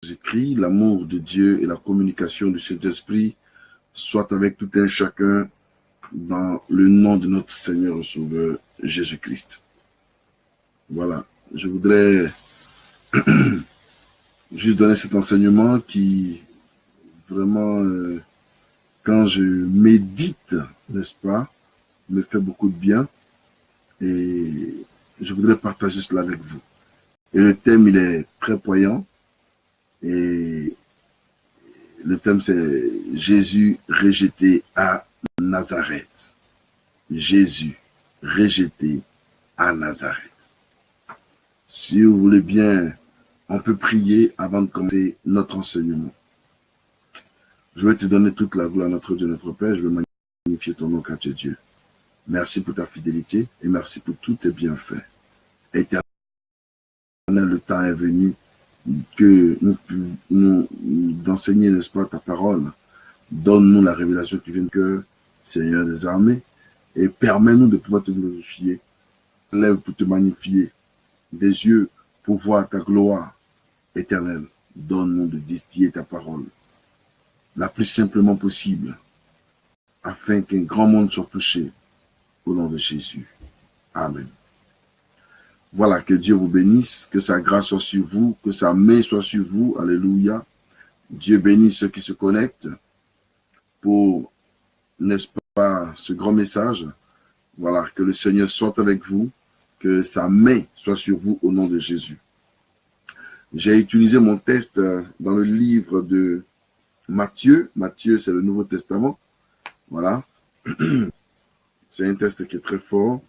Jésus-Christ, l'amour de Dieu et la communication du Saint-Esprit soient avec tout un chacun dans le nom de notre Seigneur et Sauveur Jésus-Christ. Voilà, je voudrais juste donner cet enseignement qui vraiment, quand je médite, n'est-ce pas, me fait beaucoup de bien et je voudrais partager cela avec vous. Et le thème, il est très poignant et le thème, c'est Jésus rejeté à Nazareth. Jésus rejeté à Nazareth. Si vous voulez bien, on peut prier avant de commencer notre enseignement. Je vais te donner toute la gloire à notre Dieu, notre Père. Je veux magnifier ton nom, car tu es Dieu. Merci pour ta fidélité et merci pour tous tes bienfaits. Éternel, le temps est venu que nous d'enseigner, n'est-ce pas, ta parole. Donne-nous la révélation qui vient de cœur, Seigneur des armées, et permets-nous de pouvoir te glorifier. Lève pour te magnifier, des yeux pour voir ta gloire éternelle. Donne-nous de distiller ta parole la plus simplement possible, afin qu'un grand monde soit touché au nom de Jésus. Amen. Voilà, que Dieu vous bénisse, que sa grâce soit sur vous, que sa main soit sur vous. Alléluia. Dieu bénisse ceux qui se connectent pour, n'est-ce pas, ce grand message. Voilà, que le Seigneur soit avec vous, que sa main soit sur vous au nom de Jésus. J'ai utilisé mon texte dans le livre de Matthieu. Matthieu, c'est le Nouveau Testament. Voilà. C'est un texte qui est très fort.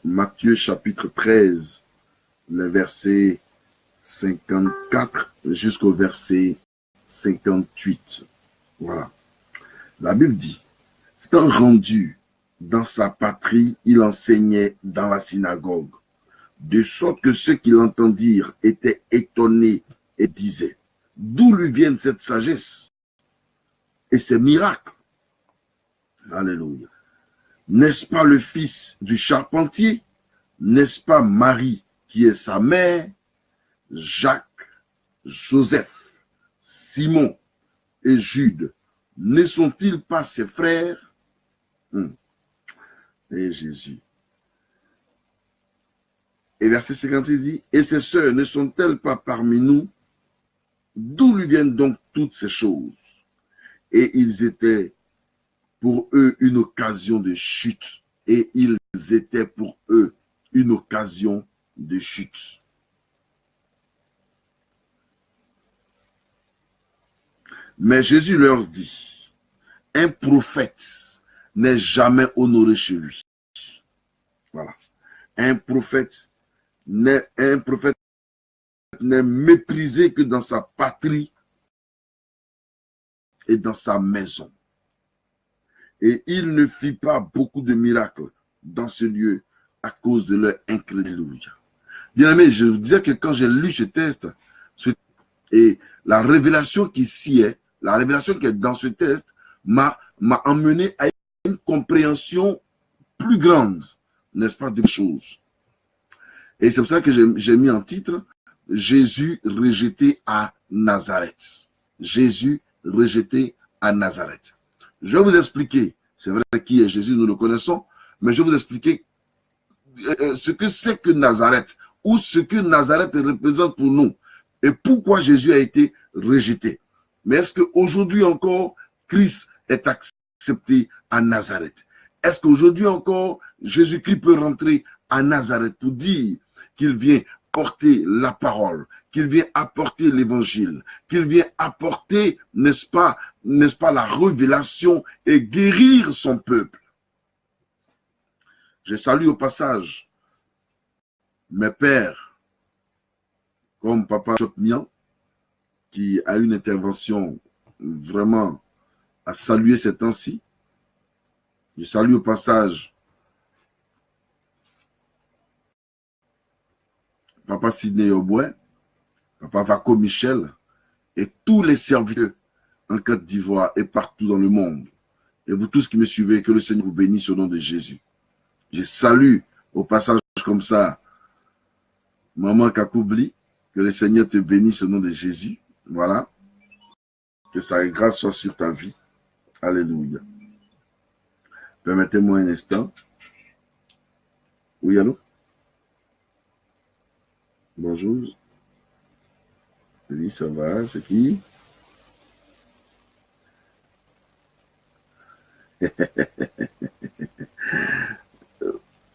Matthieu chapitre 13, le verset 54 jusqu'au verset 58. Voilà. La Bible dit, étant rendu dans sa patrie, il enseignait dans la synagogue, de sorte que ceux qui l'entendirent étaient étonnés et disaient, d'où lui viennent cette sagesse et ces miracles? Alléluia. N'est-ce pas le fils du charpentier? N'est-ce pas Marie qui est sa mère? Jacques, Joseph, Simon et Jude, ne sont-ils pas ses frères? Et Jésus. Et verset 56 dit, et ses sœurs ne sont-elles pas parmi nous? D'où lui viennent donc toutes ces choses? Et ils étaient pour eux une occasion de chute. Et ils étaient pour eux une occasion de chute. Mais Jésus leur dit, un prophète n'est jamais honoré chez lui. Voilà. Un prophète n'est méprisé que dans sa patrie et dans sa maison. Et il ne fit pas beaucoup de miracles dans ce lieu à cause de leur incrédulité. Bien aimé, je vous disais que quand j'ai lu ce texte, et la révélation qui s'y est, la révélation qui est dans ce texte, m'a emmené à une compréhension plus grande, n'est-ce pas, des choses. Et c'est pour ça que j'ai mis en titre Jésus rejeté à Nazareth. Jésus rejeté à Nazareth. Je vais vous expliquer, c'est vrai qui est Jésus, nous le connaissons, mais je vais vous expliquer ce que c'est que Nazareth, ou ce que Nazareth représente pour nous, et pourquoi Jésus a été rejeté. Mais est-ce qu'aujourd'hui encore, Christ est accepté à Nazareth? Est-ce qu'aujourd'hui encore, Jésus-Christ peut rentrer à Nazareth pour dire qu'il vient porter la parole, qu'il vient apporter l'évangile, qu'il vient apporter, n'est-ce pas, la révélation et guérir son peuple? Je salue au passage mes pères, comme Papa Chopnian, qui a une intervention vraiment à saluer ces temps-ci. Je salue au passage Papa Sidney Oboué, Papa Vaco Michel et tous les serviteurs en Côte d'Ivoire et partout dans le monde. Et vous tous qui me suivez, que le Seigneur vous bénisse au nom de Jésus. Je salue au passage comme ça Maman Kakoubli, Que le Seigneur te bénisse au nom de Jésus. Voilà. Que sa grâce soit sur ta vie. Alléluia. Permettez-moi un instant. Oui, allô? Bonjour. Oui, ça va. C'est qui?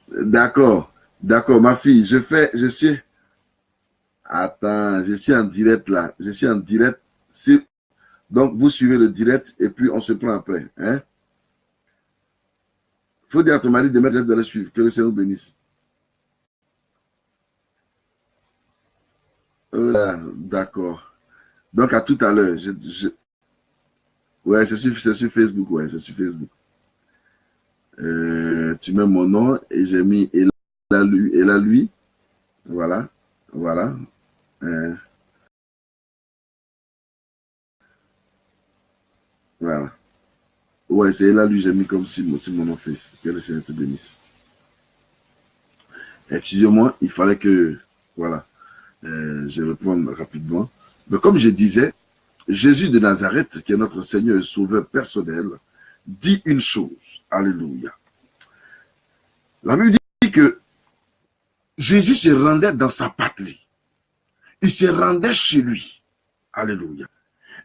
D'accord. D'accord, ma fille. Je suis... Attends, je suis en direct là. Je suis en direct. Donc, vous suivez le direct et puis on se prend après. Hein? Faut dire à ton mari de mettre de le suivre. Que le Seigneur vous bénisse. Voilà, d'accord. Donc, à tout à l'heure. Ouais, c'est sur Facebook. Ouais, c'est sur Facebook. Tu mets mon nom et j'ai mis et là, lui. Voilà. Voilà. Voilà. Ouais, c'est là, lui, j'ai mis comme si mon nom fils. Que le Seigneur te bénisse. Excusez-moi, il fallait que, voilà, je réponde rapidement. Mais comme je disais, Jésus de Nazareth, qui est notre Seigneur et Sauveur personnel, dit une chose. Alléluia. La Bible dit que Jésus se rendait dans sa patrie. Il se rendait chez lui. Alléluia.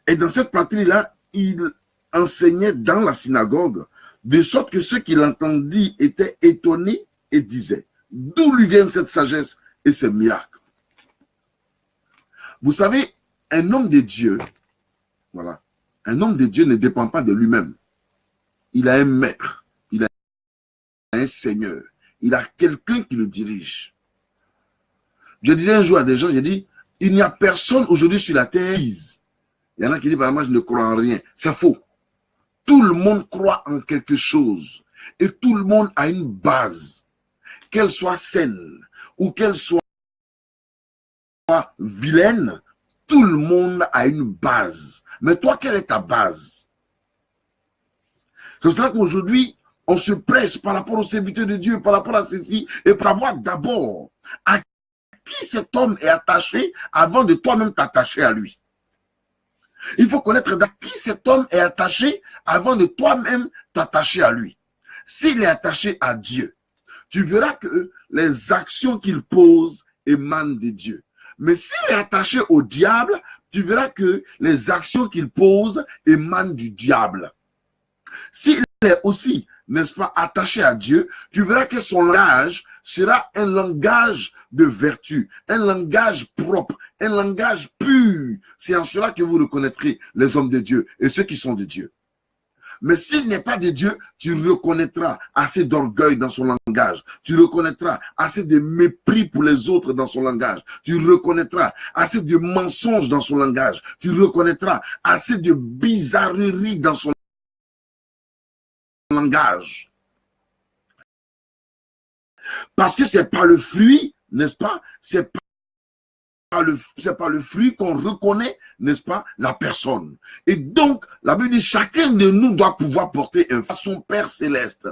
Et dans cette patrie-là, il enseignait dans la synagogue, de sorte que ceux qui l'entendaient étaient étonnés et disaient, d'où lui viennent cette sagesse et ces miracles? Vous savez, un homme de Dieu, voilà, un homme de Dieu ne dépend pas de lui-même. Il a un maître, il a un seigneur, il a quelqu'un qui le dirige. Je disais un jour à des gens, j'ai dit, il n'y a personne aujourd'hui sur la terre. Il y en a qui disent, moi je ne crois en rien. C'est faux. Tout le monde croit en quelque chose. Et tout le monde a une base. Qu'elle soit saine ou qu'elle soit vilaine, tout le monde a une base. Mais toi, quelle est ta base? C'est pour cela qu'aujourd'hui, on se presse par rapport aux serviteurs de Dieu, par rapport à ceci, et pour savoir d'abord à qui cet homme est attaché avant de toi-même t'attacher à lui. Il faut connaître à qui cet homme est attaché avant de toi-même t'attacher à lui. S'il est attaché à Dieu, tu verras que les actions qu'il pose émanent de Dieu. Mais s'il est attaché au diable, tu verras que les actions qu'il pose émanent du diable. S'il est aussi, n'est-ce pas, attaché à Dieu, tu verras que son langage sera un langage de vertu, un langage propre, un langage pur. C'est en cela que vous reconnaîtrez les hommes de Dieu et ceux qui sont de Dieu. Mais s'il n'est pas de Dieu, tu reconnaîtras assez d'orgueil dans son langage. Tu reconnaîtras assez de mépris pour les autres dans son langage. Tu reconnaîtras assez de mensonges dans son langage. Tu reconnaîtras assez de bizarreries dans son langage. Parce que c'est par le fruit, n'est-ce pas? C'est par le fruit qu'on reconnaît, n'est-ce pas, la personne. Et donc, la Bible dit, chacun de nous doit pouvoir porter un à son Père céleste.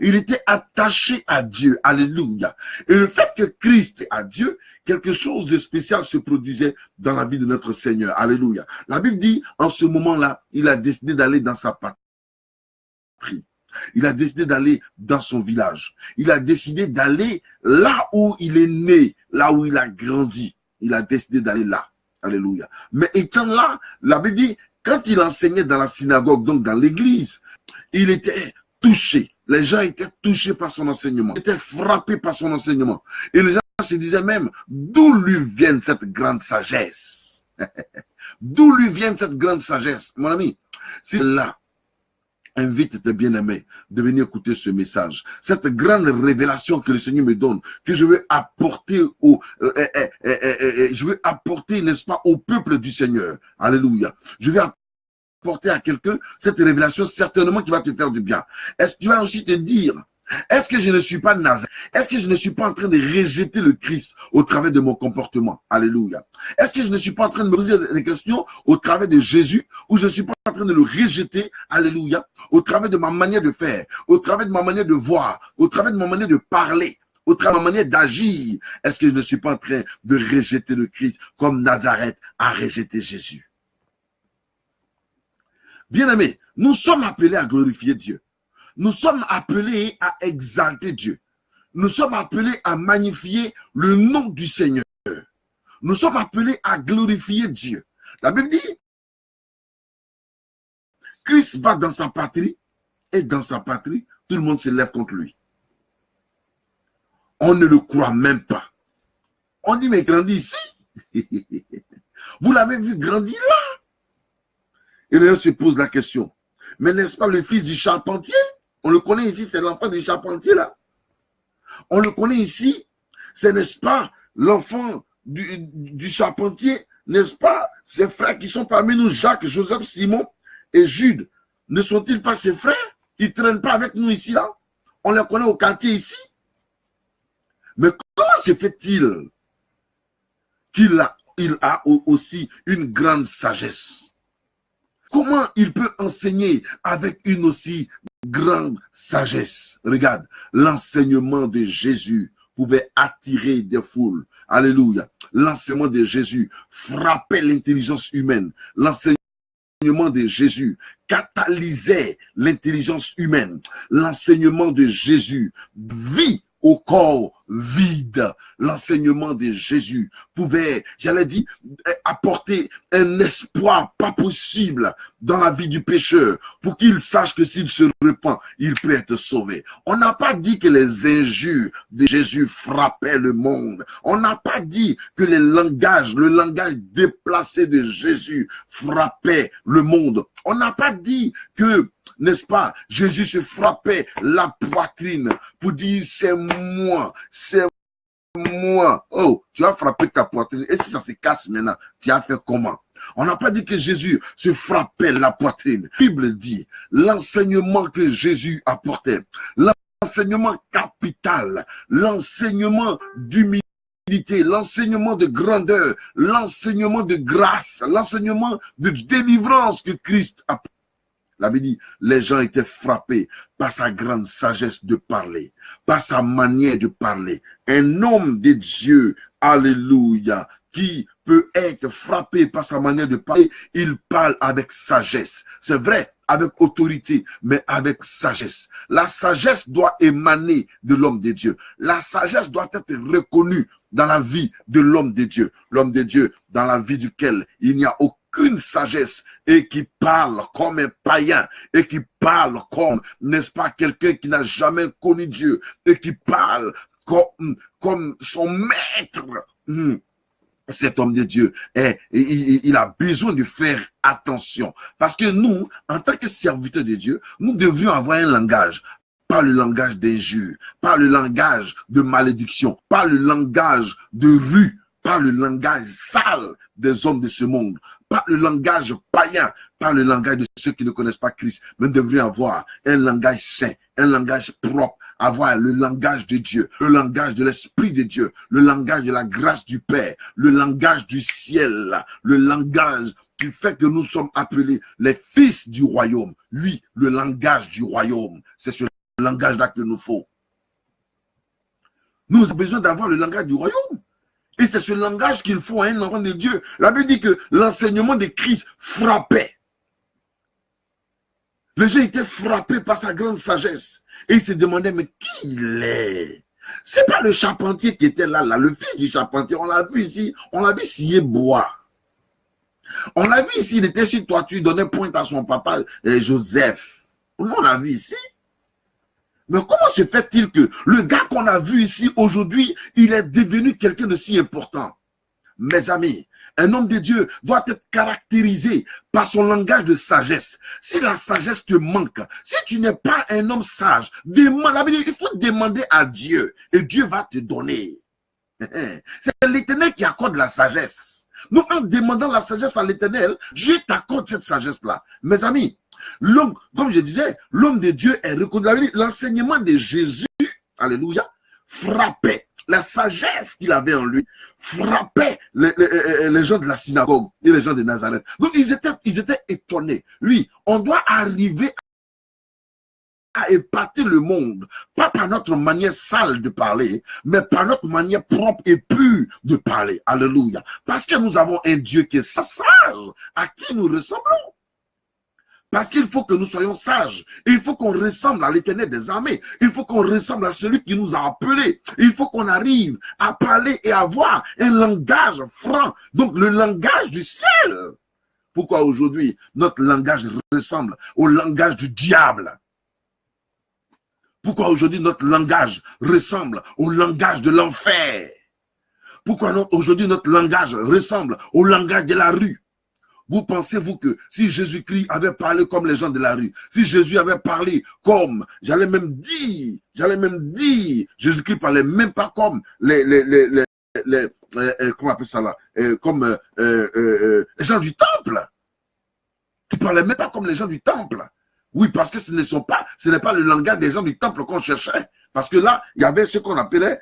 Il était attaché à Dieu. Alléluia. Et le fait que Christ est à Dieu, quelque chose de spécial se produisait dans la vie de notre Seigneur. Alléluia. La Bible dit, en ce moment-là, il a décidé d'aller dans sa patrie. Il a décidé d'aller dans son village. Il a décidé d'aller là où il est né, là où il a grandi. Il a décidé d'aller là. Alléluia. Mais étant là, la Bible dit, quand il enseignait dans la synagogue, donc dans l'église, il était touché. Les gens étaient touchés par son enseignement. Ils étaient frappés par son enseignement. Et les gens se disaient même, d'où lui vient cette grande sagesse? D'où lui vient cette grande sagesse? Mon ami, c'est là. Invite tes bien-aimés de venir écouter ce message. Cette grande révélation que le Seigneur me donne, que je veux apporter n'est-ce pas, au peuple du Seigneur. Alléluia. Je vais apporter à quelqu'un cette révélation certainement qui va te faire du bien. Est-ce que tu vas aussi te dire, est-ce que je ne suis pas Nazareth? Est-ce que je ne suis pas en train de rejeter le Christ au travers de mon comportement? Alléluia. Est-ce que je ne suis pas en train de me poser des questions au travers de Jésus, ou je ne suis pas en train de le rejeter? Alléluia. Au travers de ma manière de faire, au travers de ma manière de voir, au travers de ma manière de parler. au travers de ma manière d'agir, est-ce que je ne suis pas en train de rejeter le Christ comme Nazareth a rejeté Jésus? Bien-aimés, nous sommes appelés à glorifier Dieu. Nous sommes appelés à exalter Dieu. Nous sommes appelés à magnifier le nom du Seigneur. Nous sommes appelés à glorifier Dieu. La Bible dit, Christ va dans sa patrie, et dans sa patrie, tout le monde se lève contre lui. On ne le croit même pas. On dit, mais grandit ici. Vous l'avez vu grandir là. Et les gens se posent la question, mais n'est-ce pas le fils du charpentier? On le connaît ici, c'est l'enfant du charpentier là. On le connaît ici, c'est n'est-ce pas l'enfant du charpentier, n'est-ce pas ses frères qui sont parmi nous, Jacques, Joseph, Simon et Jude, ne sont-ils pas ses frères? Ils ne traînent pas avec nous ici là. On les connaît au quartier ici. Mais comment se fait-il qu'il a aussi une grande sagesse? Comment il peut enseigner avec une aussi grande sagesse? Regarde, l'enseignement de Jésus pouvait attirer des foules. Alléluia. L'enseignement de Jésus frappait l'intelligence humaine. L'enseignement de Jésus catalysait l'intelligence humaine. L'enseignement de Jésus vit au corps vide. L'enseignement de Jésus pouvait, j'allais dire, apporter un espoir pas possible dans la vie du pécheur pour qu'il sache que s'il se repent, il peut être sauvé. On n'a pas dit que les injures de Jésus frappaient le monde. On n'a pas dit que le langage déplacé de Jésus frappait le monde. On n'a pas dit que, n'est-ce pas, Jésus se frappait la poitrine pour dire c'est moi, c'est moi. Oh, tu as frappé ta poitrine. Et si ça se casse maintenant, tu as fait comment? On n'a pas dit que Jésus se frappait la poitrine. La Bible dit l'enseignement que Jésus apportait, l'enseignement capital, l'enseignement d'humilité, l'enseignement de grandeur, l'enseignement de grâce, l'enseignement de délivrance que Christ apportait. La Bible dit, les gens étaient frappés par sa grande sagesse de parler, par sa manière de parler. Un homme de Dieu, alléluia, qui peut être frappé par sa manière de parler, il parle avec sagesse. C'est vrai, avec autorité, mais avec sagesse. La sagesse doit émaner de l'homme de Dieu. La sagesse doit être reconnue dans la vie de l'homme de Dieu. L'homme de Dieu, dans la vie duquel il n'y a aucune sagesse et qui parle comme un païen et qui parle comme, n'est-ce pas, quelqu'un qui n'a jamais connu Dieu et qui parle comme son maître. Cet homme de Dieu, il a besoin de faire attention. Parce que nous, en tant que serviteurs de Dieu, nous devrions avoir un langage. Pas le langage d'injure, pas le langage de malédiction, pas le langage de rue, pas le langage sale des hommes de ce monde, pas le langage païen, pas le langage de ceux qui ne connaissent pas Christ, mais nous devrions avoir un langage saint, un langage propre, avoir le langage de Dieu, le langage de l'Esprit de Dieu, le langage de la grâce du Père, le langage du ciel, le langage qui fait que nous sommes appelés les fils du royaume. Oui, le langage du royaume, c'est ce langage-là qu'il nous faut. Nous avons besoin d'avoir le langage du royaume. Et c'est ce langage qu'il faut à un enfant de Dieu. La Bible dit que l'enseignement de Christ frappait. Les gens étaient frappés par sa grande sagesse. Et ils se demandaient, mais qui il est? C'est pas le charpentier qui était là, le fils du charpentier. On l'a vu ici, on l'a vu scier bois. On l'a vu ici, il était sur toiture, il donnait pointe à son papa Joseph. On l'a vu ici. Mais comment se fait-il que le gars qu'on a vu ici aujourd'hui, il est devenu quelqu'un de si important? Mes amis, un homme de Dieu doit être caractérisé par son langage de sagesse. Si la sagesse te manque, si tu n'es pas un homme sage, demande, il faut demander à Dieu et Dieu va te donner. C'est l'Éternel qui accorde la sagesse. Nous, en demandant la sagesse à l'Éternel, Dieu t'accorde cette sagesse-là. Mes amis, l'homme, comme je disais, l'homme de Dieu est reconnu. L'enseignement de Jésus, alléluia, frappait. La sagesse qu'il avait en lui frappait les gens de la synagogue et les gens de Nazareth. Donc ils étaient étonnés. Lui, on doit arriver à épater le monde, pas par notre manière sale de parler, mais par notre manière propre et pure de parler. Alléluia. Parce que nous avons un Dieu qui est sage, à qui nous ressemblons. Parce qu'il faut que nous soyons sages. Il faut qu'on ressemble à l'Éternel des armées. Il faut qu'on ressemble à celui qui nous a appelés. Il faut qu'on arrive à parler et avoir un langage franc. Donc le langage du ciel. Pourquoi aujourd'hui notre langage ressemble au langage du diable? Pourquoi aujourd'hui notre langage ressemble au langage de l'enfer? Pourquoi aujourd'hui notre langage ressemble au langage de la rue? Vous pensez, vous, que si Jésus-Christ avait parlé comme les gens de la rue, si Jésus avait parlé comme, j'allais même dire, Jésus-Christ parlait même pas comme comment on appelle ça là, comme les gens du temple. Il parlait même pas comme les gens du temple. Oui, parce que ce n'est pas le langage des gens du temple qu'on cherchait. Parce que là, il y avait ce qu'on appelait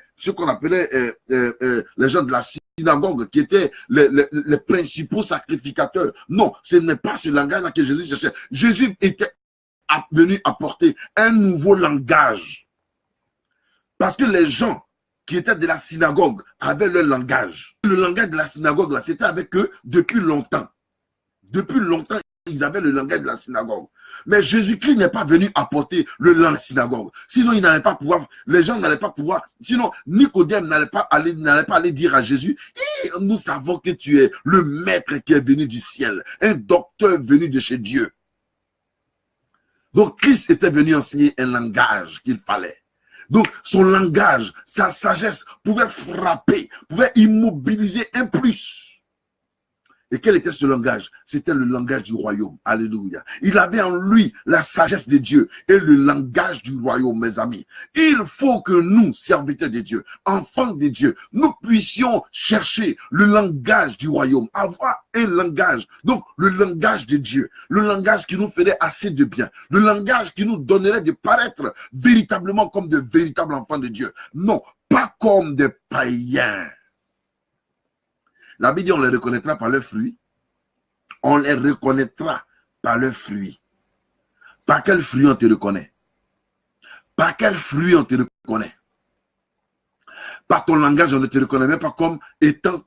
les gens de la synagogue qui étaient les principaux sacrificateurs. Non, ce n'est pas ce langage-là que Jésus cherchait. Jésus était venu apporter un nouveau langage. Parce que les gens qui étaient de la synagogue avaient leur langage. Le langage de la synagogue, là, c'était avec eux depuis longtemps. Depuis longtemps, ils avaient le langage de la synagogue. Mais Jésus-Christ n'est pas venu apporter le langage de la synagogue. Sinon, il n'allait pas pouvoir, les gens n'allaient pas pouvoir, sinon, Nicodème n'allait pas aller dire à Jésus, nous savons que tu es le maître qui est venu du ciel, un docteur venu de chez Dieu. Donc, Christ était venu enseigner un langage qu'il fallait. Donc, son langage, sa sagesse pouvait frapper, pouvait immobiliser un plus. Et quel était ce langage? C'était le langage du royaume. Alléluia. Il avait en lui la sagesse de Dieu et le langage du royaume, mes amis. Il faut que nous, serviteurs de Dieu, enfants de Dieu, nous puissions chercher le langage du royaume, avoir un langage. Donc, le langage de Dieu, le langage qui nous ferait assez de bien, le langage qui nous donnerait de paraître véritablement comme de véritables enfants de Dieu. Non, pas comme des païens. La Bible dit on les reconnaîtra par leurs fruits. On les reconnaîtra par leurs fruits. Par quel fruit on te reconnaît? Par quel fruit on te reconnaît? Par ton langage, on ne te reconnaît même pas comme étant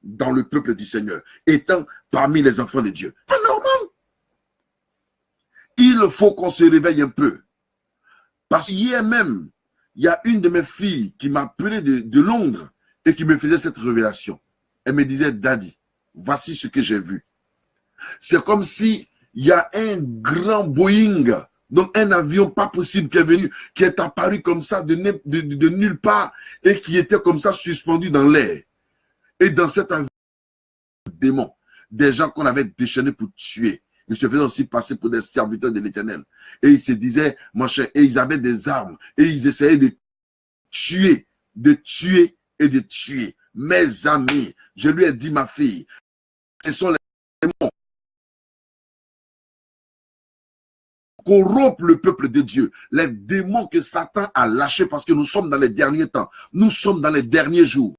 dans le peuple du Seigneur, étant parmi les enfants de Dieu. C'est normal. Il faut qu'on se réveille un peu. Parce qu'hier même, il y a une de mes filles qui m'a appelé de Londres et qui me faisait cette révélation. Elle me disait, Daddy, voici ce que j'ai vu. C'est comme si il y a un grand Boeing, donc un avion pas possible qui est venu, qui est apparu comme ça de nulle part et qui était comme ça suspendu dans l'air. Et dans cet avion, démon, des gens qu'on avait déchaînés pour tuer. Ils se faisaient aussi passer pour des serviteurs de l'Éternel. Et ils se disaient, mon cher, et ils avaient des armes. Et ils essayaient de tuer et de tuer. Mes amis, je lui ai dit, ma fille, ce sont les démons qui corrompent le peuple de Dieu. Les démons que Satan a lâchés parce que nous sommes dans les derniers temps. Nous sommes dans les derniers jours.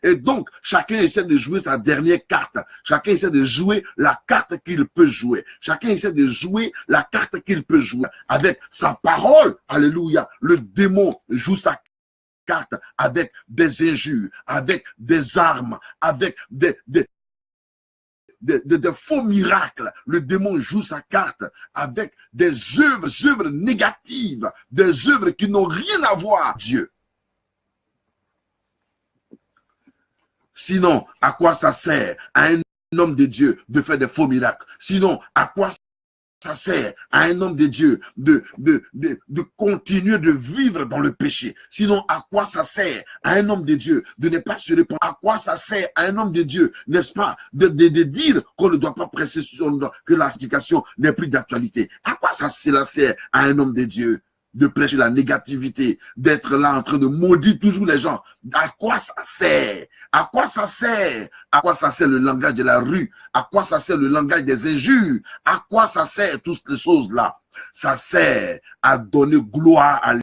Et donc, chacun essaie de jouer sa dernière carte. Chacun essaie de jouer la carte qu'il peut jouer. Chacun essaie de jouer la carte qu'il peut jouer. Avec sa parole, alléluia, le démon joue sa carte avec des injures, avec des armes, avec des faux miracles. Le démon joue sa carte avec des œuvres négatives, des œuvres qui n'ont rien à voir avec Dieu. Sinon, à quoi ça sert à un homme de Dieu de faire des faux miracles? Sinon, à quoi ça sert à un homme de Dieu de continuer de vivre dans le péché? Sinon, à quoi ça sert à un homme de Dieu de ne pas se répandre? À quoi ça sert à un homme de Dieu, n'est-ce pas, de dire qu'on ne doit pas prêcher que la prédication n'est plus d'actualité? À quoi ça sert à un homme de Dieu de prêcher la négativité, d'être là en train de maudire toujours les gens? À quoi ça sert? À quoi ça sert? À quoi ça sert le langage de la rue? À quoi ça sert le langage des injures? À quoi ça sert toutes ces choses-là? Ça sert à donner gloire à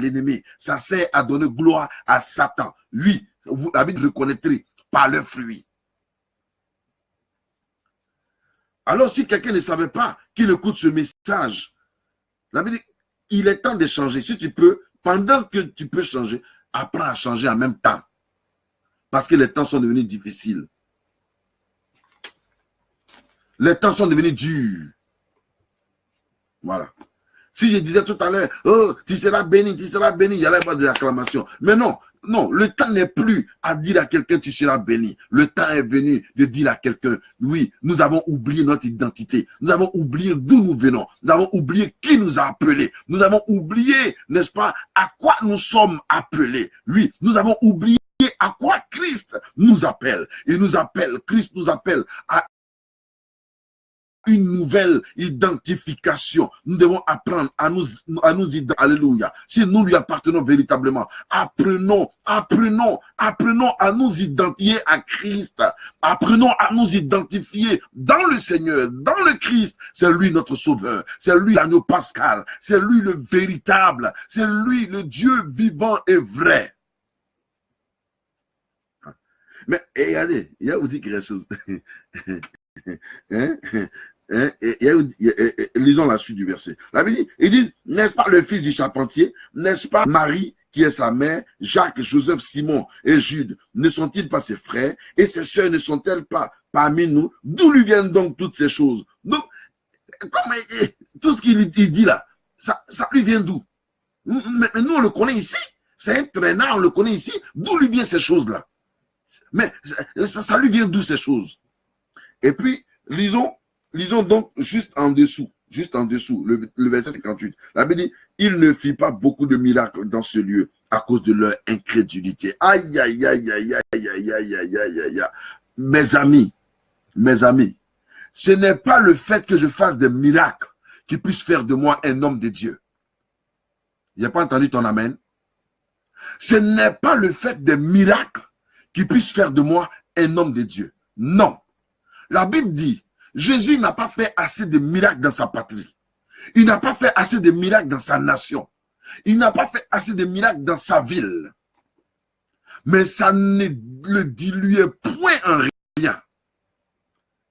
l'ennemi. Ça sert à donner gloire à Satan. Oui, la Bible reconnaîtrait par leurs fruits. Alors si quelqu'un ne savait pas qu'il écoute ce message, la Bible dit, il est temps de changer. Si tu peux, pendant que tu peux changer, apprends à changer en même temps. Parce que les temps sont devenus difficiles. Les temps sont devenus durs. Voilà. Si je disais tout à l'heure, oh, tu seras béni, il y allait avoir des acclamations. Mais non, non, le temps n'est plus à dire à quelqu'un tu seras béni. Le temps est venu de dire à quelqu'un, oui, nous avons oublié notre identité. Nous avons oublié d'où nous venons. Nous avons oublié qui nous a appelés. Nous avons oublié, n'est-ce pas, à quoi nous sommes appelés. Oui, nous avons oublié à quoi Christ nous appelle. Il nous appelle, Christ nous appelle à une nouvelle identification. Nous devons apprendre à nous identifier. Alléluia. Si nous lui appartenons véritablement, apprenons à nous identifier à Christ. Apprenons à nous identifier dans le Seigneur, dans le Christ. C'est lui notre sauveur. C'est lui l'agneau pascal. C'est lui le véritable. C'est lui le Dieu vivant et vrai. Mais regardez, il y a vous dit quelque chose. Lisons la suite du verset. La Bible dit, il dit, n'est-ce pas le fils du charpentier, n'est-ce pas Marie qui est sa mère, Jacques, Joseph, Simon et Jude, ne sont-ils pas ses frères et ses sœurs ne sont-elles pas parmi nous? D'où lui viennent donc toutes ces choses? Donc, tout ce qu'il dit là, ça lui vient d'où? Mais nous, on le connaît ici. C'est un traînard, on le connaît ici. D'où lui viennent ces choses-là? Mais ça lui vient d'où ces choses? Et puis, lisons donc juste en dessous, le verset 58. La Bible dit, il ne fit pas beaucoup de miracles dans ce lieu à cause de leur incrédulité. Aïe, aïe, aïe, aïe, aïe, aïe, aïe, aïe, aïe, aïe. Mes amis, ce n'est pas le fait que je fasse des miracles qui puisse faire de moi un homme de Dieu. Il n'y a pas entendu ton amen? Ce n'est pas le fait des miracles qui puisse faire de moi un homme de Dieu. Non. La Bible dit, Jésus n'a pas fait assez de miracles dans sa patrie. Il n'a pas fait assez de miracles dans sa nation. Il n'a pas fait assez de miracles dans sa ville. Mais ça ne le diluait point en rien.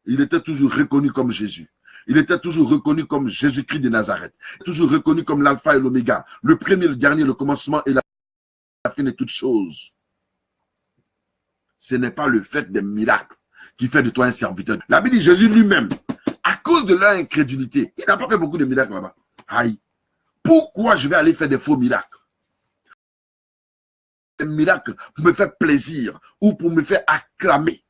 Il était toujours reconnu comme Jésus. Il était toujours reconnu comme Jésus-Christ de Nazareth. Toujours reconnu comme l'alpha et l'oméga. Le premier, le dernier, le commencement et la fin de toutes choses. Ce n'est pas le fait des miracles qui fait de toi un serviteur. La Bible dit Jésus lui-même, à cause de leur incrédulité, il n'a pas fait beaucoup de miracles là-bas. Aïe. Pourquoi je vais aller faire des faux miracles? Des miracles pour me faire plaisir ou pour me faire acclamer.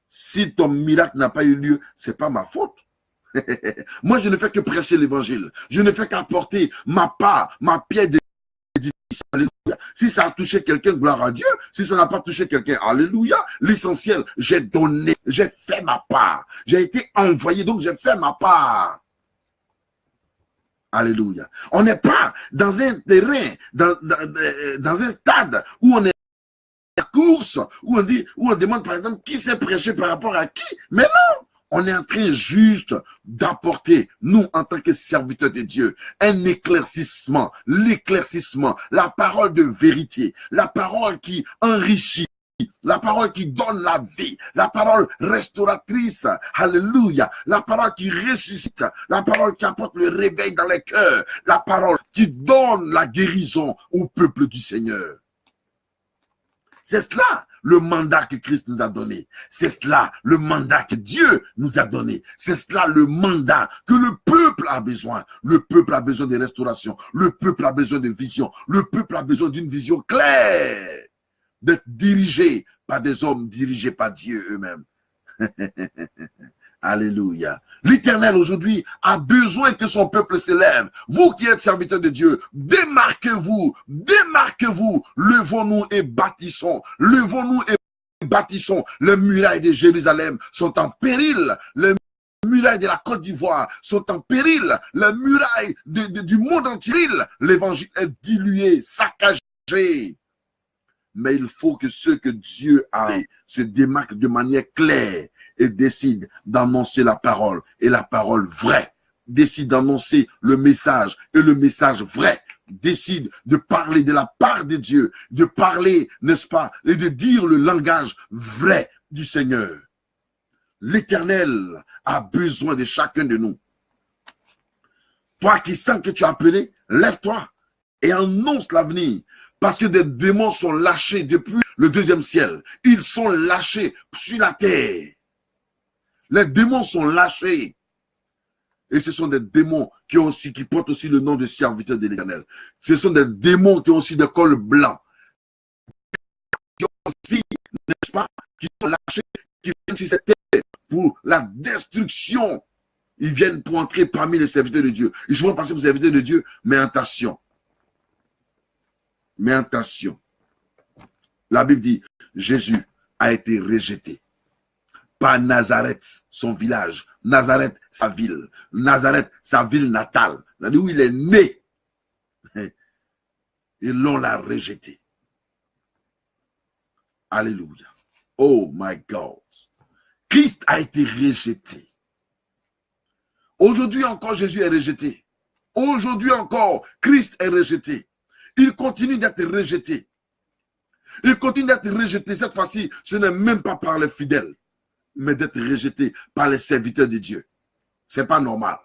Si ton miracle n'a pas eu lieu, ce n'est pas ma faute. Moi, je ne fais que prêcher l'évangile. Je ne fais qu'apporter ma part, ma pierre de Alléluia. Si ça a touché quelqu'un, gloire à Dieu. Si ça n'a pas touché quelqu'un, alléluia. L'essentiel, j'ai donné, j'ai fait ma part. J'ai été envoyé, donc j'ai fait ma part. Alléluia. On n'est pas dans un terrain, dans un stade où on est à course, où on demande par exemple qui s'est prêché par rapport à qui. Mais non. On est en train juste d'apporter, nous, en tant que serviteurs de Dieu, un éclaircissement, l'éclaircissement, la parole de vérité, la parole qui enrichit, la parole qui donne la vie, la parole restauratrice, alléluia, la parole qui ressuscite, la parole qui apporte le réveil dans les cœurs, la parole qui donne la guérison au peuple du Seigneur. C'est cela le mandat que Christ nous a donné. C'est cela le mandat que Dieu nous a donné. C'est cela le mandat que le peuple a besoin. Le peuple a besoin de restauration. Le peuple a besoin de vision. Le peuple a besoin d'une vision claire. D'être dirigé par des hommes dirigés par Dieu eux-mêmes. Alléluia. L'Éternel aujourd'hui a besoin que son peuple s'élève. Vous qui êtes serviteurs de Dieu, démarquez-vous, démarquez-vous. Levons-nous et bâtissons. Levons-nous et bâtissons. Les murailles de Jérusalem sont en péril. Les murailles de la Côte d'Ivoire sont en péril. Les murailles du monde entier. L'évangile est dilué, saccagé. Mais il faut que ceux que Dieu a se démarquent de manière claire et décide d'annoncer la parole et la parole vraie. Décide d'annoncer le message et le message vrai. Décide de parler de la part de Dieu, de parler, n'est-ce pas, et de dire le langage vrai du Seigneur. L'Éternel a besoin de chacun de nous. Toi qui sens que tu es appelé, lève-toi et annonce l'avenir. Parce que des démons sont lâchés depuis le deuxième ciel. Ils sont lâchés sur la terre. Les démons sont lâchés. Et ce sont des démons qui portent aussi le nom de serviteurs de l'Éternel. Ce sont des démons qui ont aussi des cols blancs. Qui ont aussi, n'est-ce pas, qui sont lâchés, qui viennent sur cette terre pour la destruction. Ils viennent pour entrer parmi les serviteurs de Dieu. Ils vont passer pour les serviteurs de Dieu, mais attention. Mais attention. La Bible dit, Jésus a été rejeté par Nazareth, son village. Nazareth, sa ville. Nazareth, sa ville natale. Où il est né. Et l'on l'a rejeté. Alléluia. Oh my God. Christ a été rejeté. Aujourd'hui encore, Jésus est rejeté. Aujourd'hui encore, Christ est rejeté. Il continue d'être rejeté. Il continue d'être rejeté. Cette fois-ci, ce n'est même pas par les fidèles, mais d'être rejeté par les serviteurs de Dieu. Ce n'est pas normal.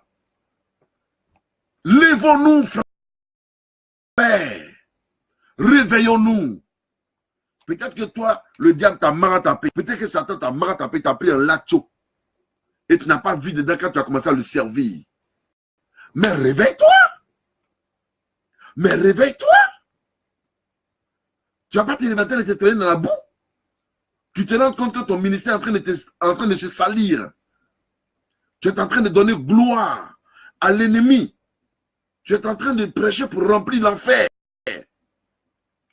Lèvons-nous, frères. Réveillons-nous. Peut-être que toi, le diable t'a marre à taper. Peut-être que Satan t'a marre à taper, t'a pris un lacho. Et tu n'as pas vu dedans quand tu as commencé à le servir. Mais réveille-toi. Mais réveille-toi. Tu ne vas pas te lever et te traîner dans la boue. Tu te rends compte que ton ministère est en train de se salir. Tu es en train de donner gloire à l'ennemi. Tu es en train de prêcher pour remplir l'enfer.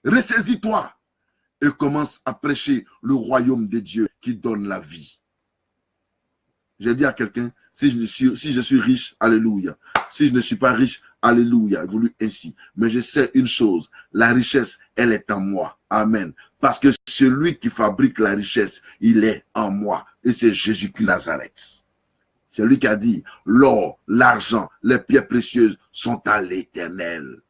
Ressaisis-toi et commence à prêcher le royaume de Dieu qui donne la vie. J'ai dit à quelqu'un, si je suis riche, alléluia. Si je ne suis pas riche, alléluia. Évolue ainsi. Mais je sais une chose, la richesse, elle est en moi. Amen. Parce que celui qui fabrique la richesse, il est en moi. Et c'est Jésus-Christ Nazareth. C'est lui qui a dit, l'or, l'argent, les pierres précieuses sont à l'Éternel.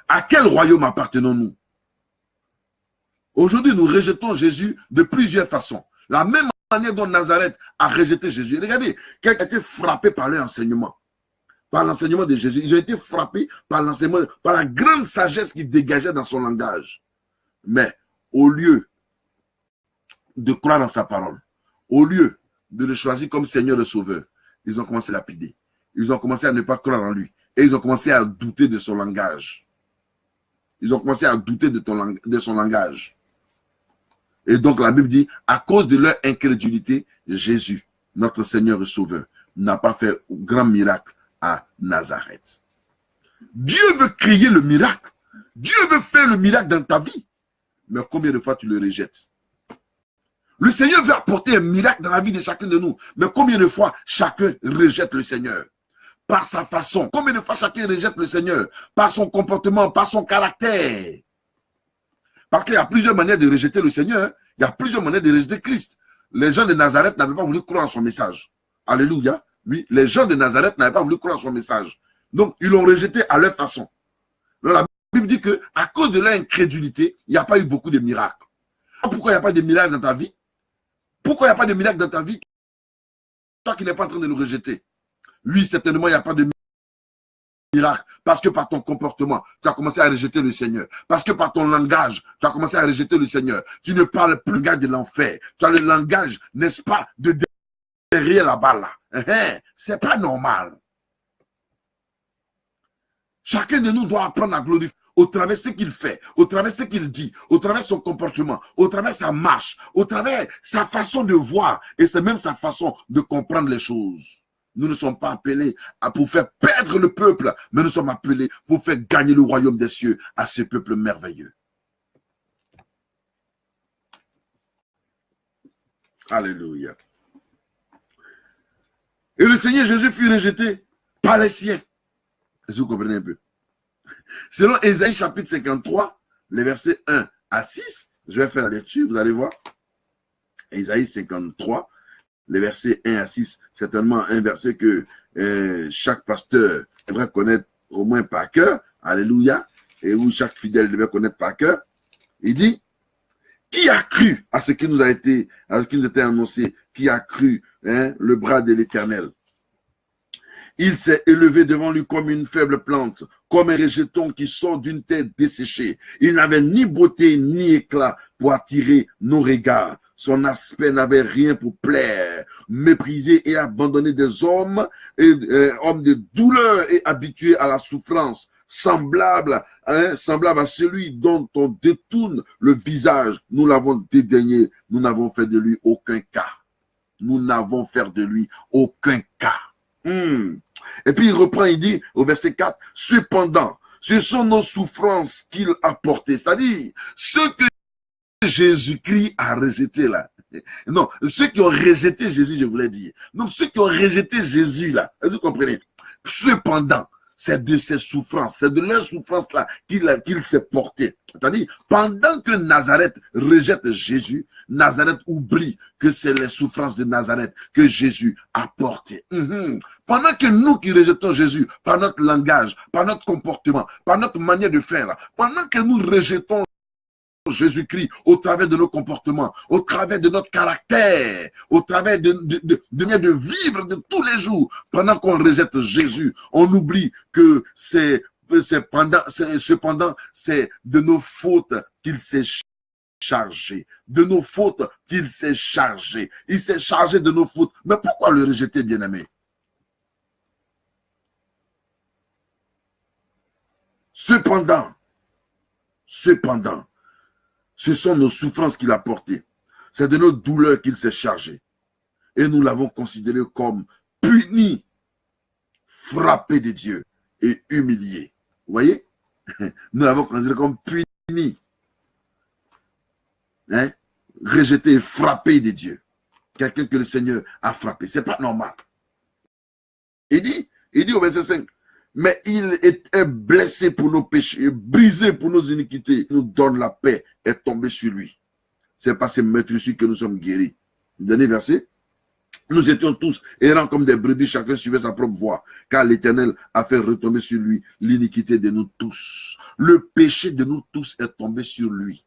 À quel royaume appartenons-nous? Aujourd'hui, nous rejetons Jésus de plusieurs façons. La même manière dont Nazareth a rejeté Jésus. Regardez, quelqu'un a été frappé par leur enseignement, par l'enseignement de Jésus. Ils ont été frappés par l'enseignement, par la grande sagesse qui dégageait dans son langage. Mais au lieu de croire en sa parole, au lieu de le choisir comme Seigneur et Sauveur, ils ont commencé à lapider. Ils ont commencé à ne pas croire en lui. Et ils ont commencé à douter de son langage. Ils ont commencé à douter de son langage. Et donc la Bible dit, à cause de leur incrédulité, Jésus, notre Seigneur et Sauveur, n'a pas fait grand miracle à Nazareth. Dieu veut créer le miracle. Dieu veut faire le miracle dans ta vie. Mais combien de fois tu le rejettes? Le Seigneur veut apporter un miracle dans la vie de chacun de nous. Mais combien de fois chacun rejette le Seigneur? Par sa façon. Combien de fois chacun rejette le Seigneur? Par son comportement, par son caractère. Parce qu'il y a plusieurs manières de rejeter le Seigneur. Il y a plusieurs manières de rejeter Christ. Les gens de Nazareth n'avaient pas voulu croire en son message. Alléluia. Oui, les gens de Nazareth n'avaient pas voulu croire en son message. Donc, ils l'ont rejeté à leur façon. Donc, la Bible dit qu'à cause de leur incrédulité, il n'y a pas eu beaucoup de miracles. Pourquoi il n'y a pas de miracles dans ta vie? Pourquoi il n'y a pas de miracles dans ta vie? Toi qui n'es pas en train de le rejeter. Oui, certainement, il n'y a pas de miracle. Parce que par ton comportement, tu as commencé à rejeter le Seigneur. Parce que par ton langage, tu as commencé à rejeter le Seigneur. Tu ne parles plus le langage de l'enfer. Tu as le langage, n'est-ce pas, de derrière là-bas là. C'est pas normal. Chacun de nous doit apprendre à glorifier au travers de ce qu'il fait, au travers de ce qu'il dit, au travers de son comportement, au travers de sa marche, au travers de sa façon de voir. Et c'est même sa façon de comprendre les choses. Nous ne sommes pas appelés pour faire perdre le peuple, mais nous sommes appelés pour faire gagner le royaume des cieux à ce peuple merveilleux. Alléluia. Et le Seigneur Jésus fut rejeté par les siens. Est-ce que vous comprenez un peu? Selon Ésaïe chapitre 53, les versets 1 à 6, je vais faire la lecture, vous allez voir. Ésaïe 53, les versets 1 à 6, certainement un verset que chaque pasteur devrait connaître au moins par cœur. Alléluia. Et où chaque fidèle devait connaître par cœur. Il dit, Qui a cru à ce qui nous a été, à ce qui nous était annoncé? Qui a cru, hein, le bras de l'Éternel? Il s'est élevé devant lui comme une faible plante, comme un rejeton qui sort d'une terre desséchée. Il n'avait ni beauté ni éclat pour attirer nos regards. Son aspect n'avait rien pour plaire. Méprisé et abandonné des hommes, hommes de douleur et habitués à la souffrance. Semblable à celui dont on détourne le visage. Nous l'avons dédaigné. Nous n'avons fait de lui aucun cas. Nous n'avons fait de lui aucun cas. Et puis il reprend, il dit au verset 4, cependant, ce sont nos souffrances qu'il a portées. C'est-à-dire, ceux que Jésus-Christ a rejetés là. Non, ceux qui ont rejeté Jésus, je voulais dire. Donc ceux qui ont rejeté Jésus là, vous comprenez? Cependant, c'est de ces souffrances, c'est de leurs souffrances-là qu'il s'est porté. C'est-à-dire, pendant que Nazareth rejette Jésus, Nazareth oublie que c'est les souffrances de Nazareth que Jésus a portées. Pendant que nous qui rejetons Jésus, par notre langage, par notre comportement, par notre manière de faire, pendant que nous rejetons Jésus-Christ au travers de nos comportements, au travers de notre caractère, au travers de vivre de tous les jours. Pendant qu'on rejette Jésus, on oublie que cependant, c'est de nos fautes qu'il s'est chargé. De nos fautes qu'il s'est chargé. Il s'est chargé de nos fautes. Mais pourquoi le rejeter, bien-aimé? Cependant, ce sont nos souffrances qu'il a portées. C'est de nos douleurs qu'il s'est chargé. Et nous l'avons considéré comme puni, frappé de Dieu et humilié. Vous voyez? Nous l'avons considéré comme puni, hein? Rejeté et frappé de Dieu. Quelqu'un que le Seigneur a frappé. Ce n'est pas normal. Il dit au verset 5, mais il était blessé pour nos péchés, brisé pour nos iniquités. Il nous donne la paix, est tombé sur lui. C'est par ces meurtrissures que nous sommes guéris. Dernier verset. Nous étions tous errants comme des brebis, chacun suivait sa propre voie, car l'Éternel a fait retomber sur lui l'iniquité de nous tous. Le péché de nous tous est tombé sur lui.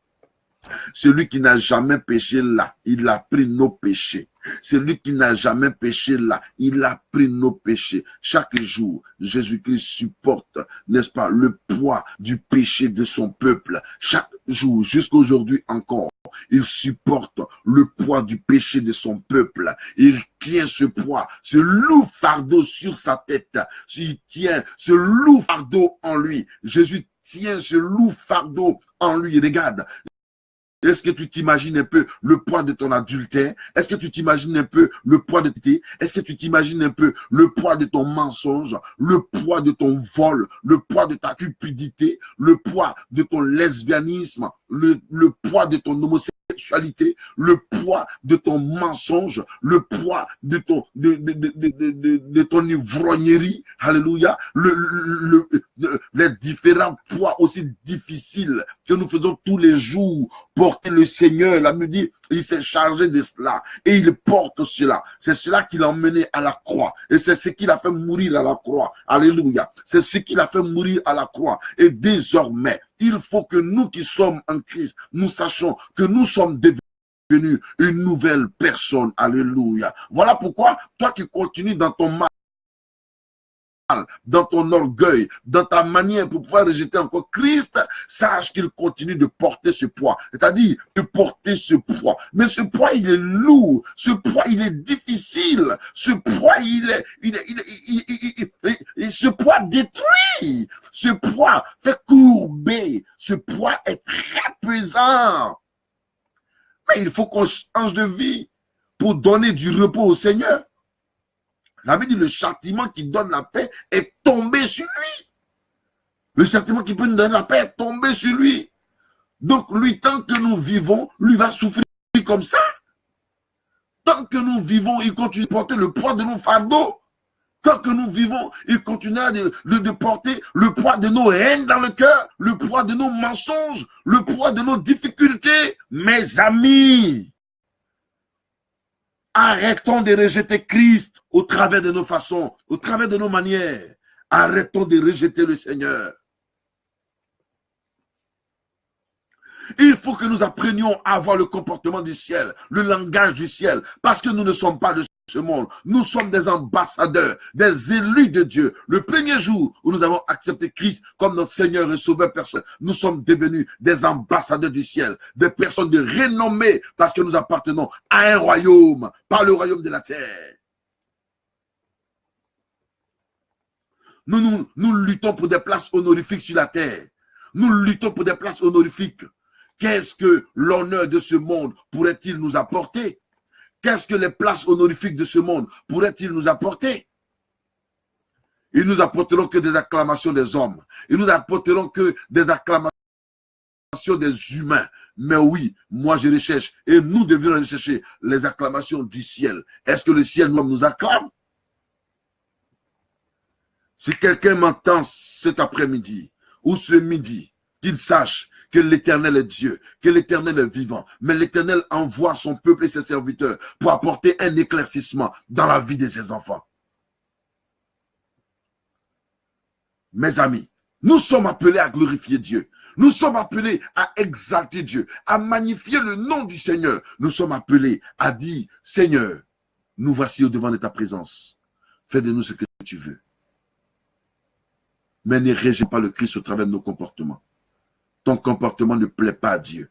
Celui qui n'a jamais péché là, il a pris nos péchés. Celui qui n'a jamais péché là, il a pris nos péchés. Chaque jour, Jésus-Christ supporte, n'est-ce pas, le poids du péché de son peuple. Chaque jour, jusqu'aujourd'hui encore, il supporte le poids du péché de son peuple. Il tient ce poids, ce lourd fardeau sur sa tête. Il tient ce lourd fardeau en lui. Jésus tient ce lourd fardeau en lui. Regarde. Est-ce que tu t'imagines un peu le poids de ton adultère? Est-ce que tu t'imagines un peu le poids de tes... Est-ce que tu t'imagines un peu le poids de ton mensonge, le poids de ton vol, le poids de ta cupidité, le poids de ton lesbianisme, le poids de ton homosexualité, le poids de ton mensonge, le poids de ton ivrognerie, alléluia, les différents poids aussi difficiles que nous faisons tous les jours. Porter le Seigneur, la me dit, il s'est chargé de cela et il porte cela. C'est cela qui l'a emmené à la croix et c'est ce qu'il a fait mourir à la croix. Alléluia. C'est ce qu'il a fait mourir à la croix. Et désormais, il faut que nous qui sommes en Christ, nous sachions que nous sommes devenus une nouvelle personne. Alléluia. Voilà pourquoi, toi qui continues dans ton mal, dans ton orgueil, dans ta manière pour pouvoir rejeter encore Christ, sache qu'il continue de porter ce poids. C'est-à-dire de porter ce poids. Mais ce poids, il est lourd. Ce poids, il est difficile. Ce poids, ce poids détruit. Ce poids fait courber. Ce poids est très pesant. Mais il faut qu'on change de vie pour donner du repos au Seigneur. La Bible dit le châtiment qui donne la paix est tombé sur lui. Le châtiment qui peut nous donner la paix est tombé sur lui. Donc lui, tant que nous vivons, lui va souffrir comme ça. Tant que nous vivons, il continue de porter le poids de nos fardeaux. Tant que nous vivons, il continuera de porter le poids de nos haines dans le cœur, le poids de nos mensonges, le poids de nos difficultés. Mes amis, arrêtons de rejeter Christ au travers de nos façons, au travers de nos manières. Arrêtons de rejeter le Seigneur. Il faut que nous apprenions à avoir le comportement du ciel, le langage du ciel, parce que nous ne sommes pas de ce monde. Nous sommes des ambassadeurs, des élus de Dieu. Le premier jour où nous avons accepté Christ comme notre Seigneur et Sauveur personnel, nous sommes devenus des ambassadeurs du ciel, des personnes de renommée, parce que nous appartenons à un royaume, pas le royaume de la terre. Nous luttons pour des places honorifiques sur la terre. Nous luttons pour des places honorifiques. Qu'est-ce que l'honneur de ce monde pourrait-il nous apporter? Qu'est-ce que les places honorifiques de ce monde pourraient-ils nous apporter? Ils nous apporteront que des acclamations des hommes. Ils nous apporteront que des acclamations des humains. Mais oui, moi je recherche, et nous devons rechercher les acclamations du ciel. Est-ce que le ciel nous acclame? Si quelqu'un m'entend cet après-midi ou ce midi, qu'il sache que l'Éternel est Dieu, que l'Éternel est vivant. Mais l'Éternel envoie son peuple et ses serviteurs pour apporter un éclaircissement dans la vie de ses enfants. Mes amis, nous sommes appelés à glorifier Dieu. Nous sommes appelés à exalter Dieu, à magnifier le nom du Seigneur. Nous sommes appelés à dire, Seigneur, nous voici au devant de ta présence. Fais de nous ce que tu veux. Mais ne rejette pas le Christ au travers de nos comportements. Ton comportement ne plaît pas à Dieu.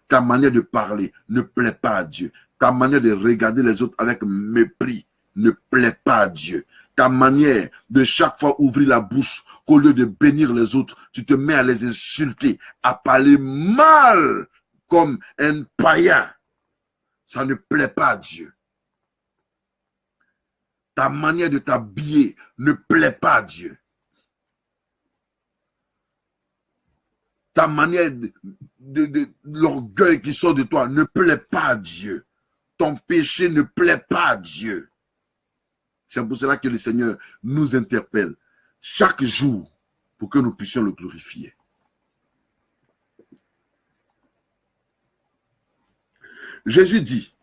Ta manière de parler ne plaît pas à Dieu. Ta manière de regarder les autres avec mépris ne plaît pas à Dieu. Ta manière de chaque fois ouvrir la bouche, qu'au lieu de bénir les autres, tu te mets à les insulter, à parler mal comme un païen. Ça ne plaît pas à Dieu. Ta manière de t'habiller ne plaît pas à Dieu. Ta manière de l'orgueil qui sort de toi ne plaît pas à Dieu. Ton péché ne plaît pas à Dieu. C'est pour cela que le Seigneur nous interpelle chaque jour pour que nous puissions le glorifier. Jésus dit,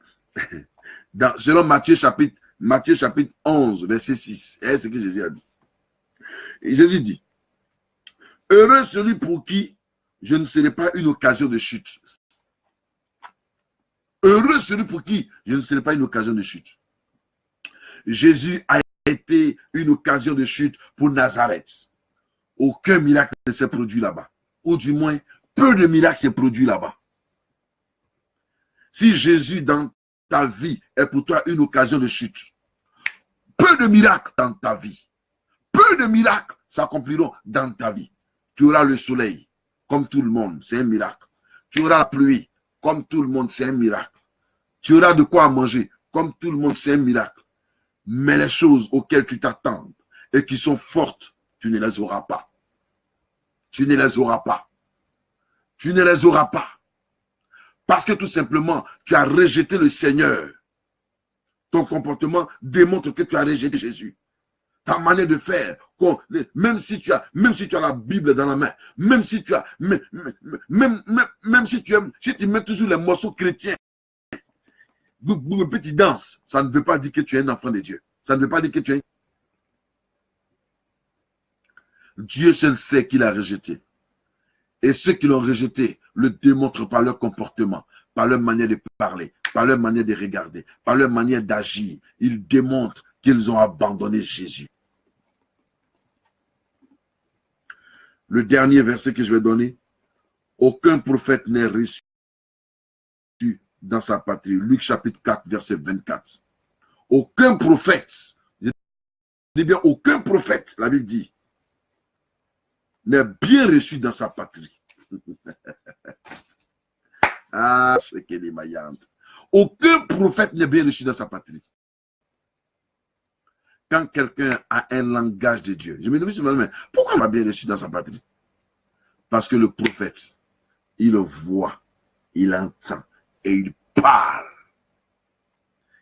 selon Matthieu chapitre 11, verset 6, c'est ce que Jésus a dit. Et Jésus dit, heureux celui pour qui je ne serai pas une occasion de chute. Heureux celui pour qui je ne serai pas une occasion de chute. Jésus a été une occasion de chute pour Nazareth. Aucun miracle ne s'est produit là-bas. Ou du moins, peu de miracles s'est produit là-bas. Si Jésus dans ta vie est pour toi une occasion de chute, peu de miracles dans ta vie, peu de miracles s'accompliront dans ta vie. Tu auras le soleil, comme tout le monde, c'est un miracle. Tu auras la pluie, comme tout le monde, c'est un miracle. Tu auras de quoi manger, comme tout le monde, c'est un miracle. Mais les choses auxquelles tu t'attends et qui sont fortes, tu ne les auras pas. Tu ne les auras pas. Tu ne les auras pas. Parce que tout simplement, tu as rejeté le Seigneur. Ton comportement démontre que tu as rejeté Jésus. Ta manière de faire, même si tu as la Bible dans la main, même si tu as, même si tu mets toujours les morceaux chrétiens, petit danse, ça ne veut pas dire que tu es un enfant de Dieu. Ça ne veut pas dire que tu es. Dieu seul sait qu'il a rejeté. Et ceux qui l'ont rejeté le démontrent par leur comportement, par leur manière de parler, par leur manière de regarder, par leur manière d'agir. Ils démontrent qu'ils ont abandonné Jésus. Le dernier verset que je vais donner. Aucun prophète n'est reçu dans sa patrie. Luc chapitre 4, verset 24. Aucun prophète, je dis bien aucun prophète, la Bible dit, n'est bien reçu dans sa patrie. Ah, c'est des maillantes. Aucun prophète n'est bien reçu dans sa patrie. Quand quelqu'un a un langage de Dieu, je me demande, pourquoi il m'a bien reçu dans sa patrie? Parce que le prophète, il voit, il entend et il parle.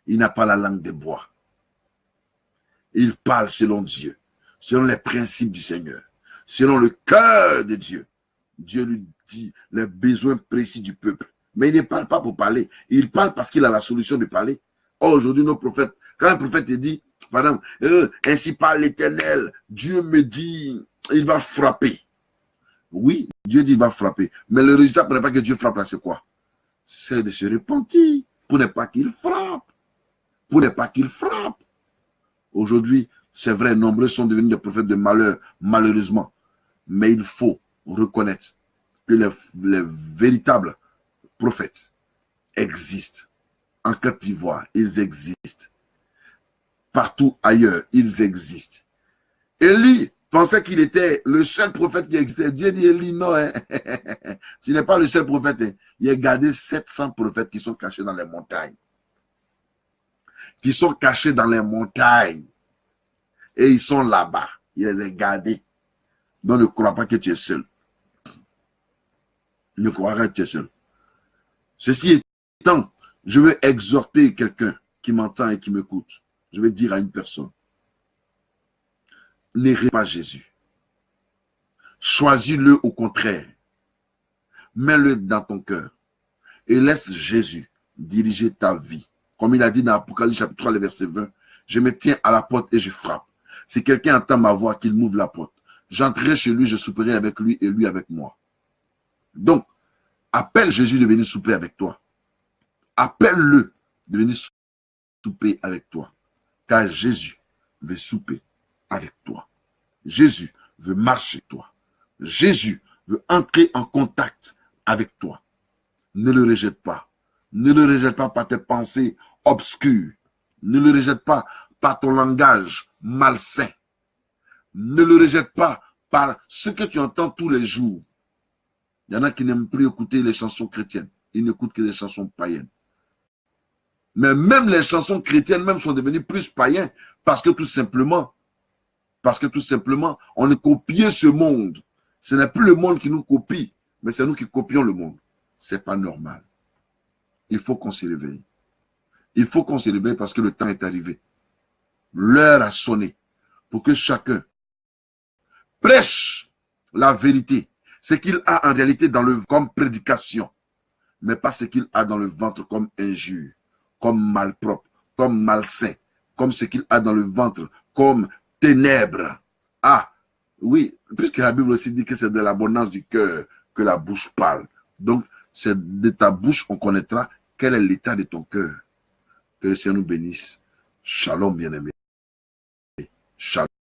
Il n'a pas la langue de bois. Il parle selon Dieu, selon les principes du Seigneur, selon le cœur de Dieu. Dieu lui dit les besoins précis du peuple. Mais il ne parle pas pour parler. Il parle parce qu'il a la solution de parler. Or, aujourd'hui, nos prophètes, quand un prophète te dit, par exemple, ainsi parle l'Éternel, Dieu me dit, il va frapper. Oui, Dieu dit qu'il va frapper. Mais le résultat pour ne pas que Dieu frappe là, c'est quoi? C'est de se repentir pour ne pas qu'il frappe. Pour ne pas qu'il frappe. Aujourd'hui, c'est vrai, nombreux sont devenus des prophètes de malheur, malheureusement. Mais il faut reconnaître que les véritables prophètes existent. En Côte d'Ivoire, ils existent. Partout ailleurs, ils existent. Élie pensait qu'il était le seul prophète qui existait. Dieu dit, Élie, non, hein. Tu n'es pas le seul prophète. Hein. Il a gardé 700 prophètes qui sont cachés dans les montagnes. Qui sont cachés dans les montagnes. Et ils sont là-bas. Il les a gardés. Donc ne crois pas que tu es seul. Ne crois pas que tu es seul. Ceci étant, je veux exhorter quelqu'un qui m'entend et qui m'écoute. Je vais dire à une personne, n'érez pas Jésus. Choisis-le au contraire. Mets-le dans ton cœur. Et laisse Jésus diriger ta vie. Comme il a dit dans Apocalypse chapitre 3, le verset 20, je me tiens à la porte et je frappe. Si quelqu'un entend ma voix, qu'il m'ouvre la porte. J'entrerai chez lui, je souperai avec lui et lui avec moi. Donc, appelle Jésus de venir souper avec toi. Appelle-le de venir souper avec toi. Car Jésus veut souper avec toi. Jésus veut marcher avec toi. Jésus veut entrer en contact avec toi. Ne le rejette pas. Ne le rejette pas par tes pensées obscures. Ne le rejette pas par ton langage malsain. Ne le rejette pas par ce que tu entends tous les jours. Il y en a qui n'aiment plus écouter les chansons chrétiennes. Ils n'écoutent que les chansons païennes. Mais même les chansons chrétiennes même sont devenues plus païennes parce que tout simplement, on a copié ce monde. Ce n'est plus le monde qui nous copie, mais c'est nous qui copions le monde. Ce n'est pas normal. Il faut qu'on se réveille. Il faut qu'on se réveille parce que le temps est arrivé. L'heure a sonné pour que chacun prêche la vérité. Ce qu'il a en réalité dans le comme prédication, mais pas ce qu'il a dans le ventre comme injure, comme malpropre, comme malsain, comme ce qu'il a dans le ventre comme ténèbres. Ah, oui, puisque la Bible aussi dit que c'est de l'abondance du cœur que la bouche parle. Donc, c'est de ta bouche on connaîtra quel est l'état de ton cœur. Que le Seigneur nous bénisse. Shalom, bien-aimé. Shalom.